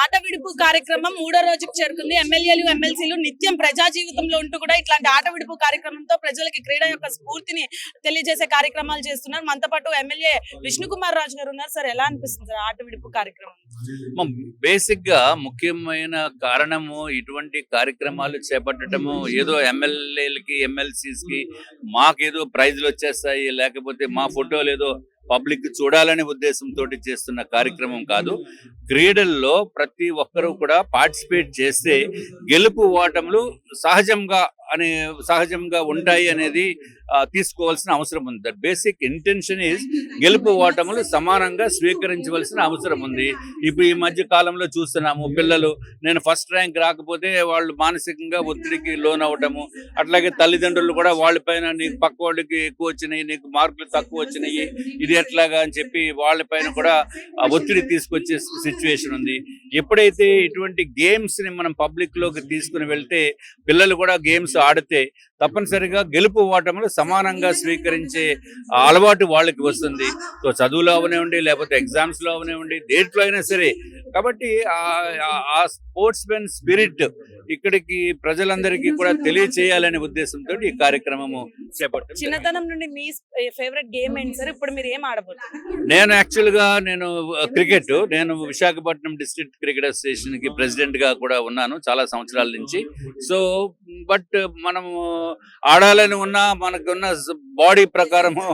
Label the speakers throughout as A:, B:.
A: ఆట విడుపు కార్యక్రమం 3వ రోజుకు చేరుకుంది. ఎమ్మెల్యేలు, ఎమ్మెల్సీలు నిత్యం ప్రజా జీవితంలో ఉంటూ కూడా ఇట్లాంటి ఆట విడుపు కార్యక్రమంతో ప్రజలకి క్రీడ యొక్క స్ఫూర్తిని తెలియజేసే కార్యక్రమాలు చేస్తున్నారు. మనతో పాటు ఎమ్మెల్యే విష్ణుకుమార్ రాజు గారు ఉన్నారు. సార్, ఎలా అనిపిస్తుంది సార్ ఆట విడుపు కార్యక్రమం?
B: బేసిక్ గా ముఖ్యమైన కారణము ఇటువంటి కార్యక్రమాలు చేపట్టడము ఏదో ఎమ్మెల్యేలకి ఎమ్మెల్సీస్ కి మాకేదో ప్రైజ్లు వచ్చేస్తాయి, లేకపోతే మా ఫోటోలు ఏదో పబ్లిక్ చూడాలనే ఉద్దేశంతో చేస్తున్న కార్యక్రమం కాదు. క్రీడల్లో ప్రతి ఒక్కరూ కూడా పార్టిసిపేట్ చేస్తే గెలుపు ఓటములు సహజంగా ఉంటాయి అనేది తీసుకోవాల్సిన అవసరం ఉంది. ద బేసిక్ ఇంటెన్షన్ ఈజ్ గెలుపు ఓటములు సమానంగా స్వీకరించవలసిన అవసరం ఉంది. ఇప్పుడు ఈ మధ్య కాలంలో చూస్తున్నాము, పిల్లలు నేను ఫస్ట్ ర్యాంక్ రాకపోతే వాళ్ళు మానసికంగా ఒత్తిడికి లోన్ అవటము, అట్లాగే తల్లిదండ్రులు కూడా వాళ్ళపైన నీకు పక్క వాళ్ళకి ఎక్కువ వచ్చినాయి, నీకు మార్కులు తక్కువ వచ్చినాయి, ఇది ఎట్లాగా అని చెప్పి వాళ్ళపైన కూడా ఒత్తిడి తీసుకొచ్చే సిచ్యువేషన్ ఉంది. ఎప్పుడైతే ఇటువంటి గేమ్స్ ని మనం పబ్లిక్ లోకి తీసుకుని వెళ్తే పిల్లలు కూడా గేమ్స్ ఆడితే తప్పనిసరిగా గెలుపు ఓటములు సమానంగా స్వీకరించే అలవాటు వాళ్ళకి వస్తుంది. సో చదువులో అవనివ్వండి, లేకపోతే ఎగ్జామ్స్ లో అవనివ్వండి, దేంట్లో అయినా సరే. కాబట్టి ఆ స్పోర్ట్స్ మెన్ స్పిరిట్ ఇక్కడికి ప్రజలందరికీ కూడా తెలియచేయాలనే ఉద్దేశంతో ఈ కార్యక్రమము చేపట్టారు.
A: చిన్నతనం నుండి మీ ఫేవరెట్ గేమ్ ఏంటి సార్? ఇప్పుడు మీరు ఏం ఆడబోతున్నారు?
B: నేను యాక్చువల్ గా క్రికెట్, నేను విశాఖపట్నం డిస్ట్రిక్ట్ క్రికెట్ అసోసియేషన్ కి ప్రెసిడెంట్ గా కూడా ఉన్నాను చాలా సంవత్సరాల నుంచి. సో బట్ మనము ఆడాలని ఉన్నా మనకున్న బాడీ ప్రకారము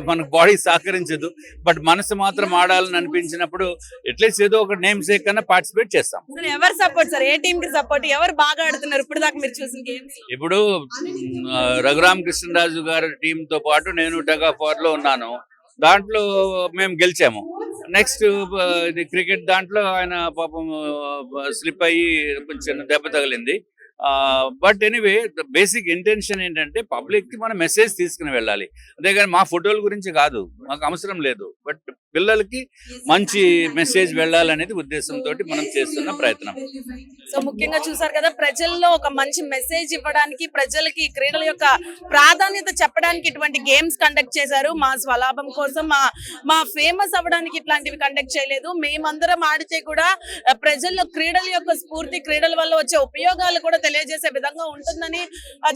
B: మనకు బాడీ సహకరించదు. బట్ మనసు మాత్రం ఆడాలని అనిపించినప్పుడు అట్లీస్ట్ ఏదో ఒక నేమ్ సేక్ కన్నా పార్టిసిపేట్ చేస్తాం.
A: ఎవరు సపోర్ట్ సార్? ఏ టీమ్ కి సపోర్ట్? ఎవరు బాగా ఆడుతున్నారు ఇప్పుడు దాకా మీరు చూసిన గేమ్స్?
B: ఇప్పుడు రఘురామ కృష్ణరాజు గారి టీమ్ తో పాటు నేను టగ్ ఆఫ్ వార్ లో ఉన్నాను. దాంట్లో మేము గెలిచాము. నెక్స్ట్ క్రికెట్ దాంట్లో ఆయన పాపం స్లిప్ అయ్యి కొంచెం దెబ్బ తగిలింది. But anyway the basic intention ఏంటంటే పబ్లిక్ కి మనం మెసేజ్ తీసుకుని వెళ్ళాలి. అంతేగాని మా ఫోటోల గురించి కాదు, మాకు అవసరం లేదు. బట్ పిల్లలకి మంచి మెసేజ్ వెళ్ళాలనేది ఉద్దేశంతో మనం చేస్తున్న ప్రయత్నం.
A: సో ముఖ్యంగా చూసారు కదా, ప్రజల్లో ఒక మంచి మెసేజ్ ఇవ్వడానికి, ప్రజలకి క్రీడల యొక్క ప్రాధాన్యత చెప్పడానికి ఇటువంటి గేమ్స్ కండక్ట్ చేశారు. మా స్వలాభం కోసం, మా ఫేమస్ అవ్వడానికి ఇట్లాంటివి కండక్ట్ చేయలేదు. మేమందరం ఆడితే కూడా ప్రజల్లో క్రీడల యొక్క స్ఫూర్తి, క్రీడల వల్ల వచ్చే ఉపయోగాలు కూడా తెలియజేసే విధంగా ఉంటుందని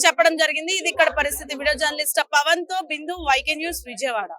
A: చెప్పడం జరిగింది. ఇది ఇక్కడ పరిస్థితి. వీడియో జర్నలిస్ట్ పవన్ తో బిందు, YK న్యూస్, విజయవాడ.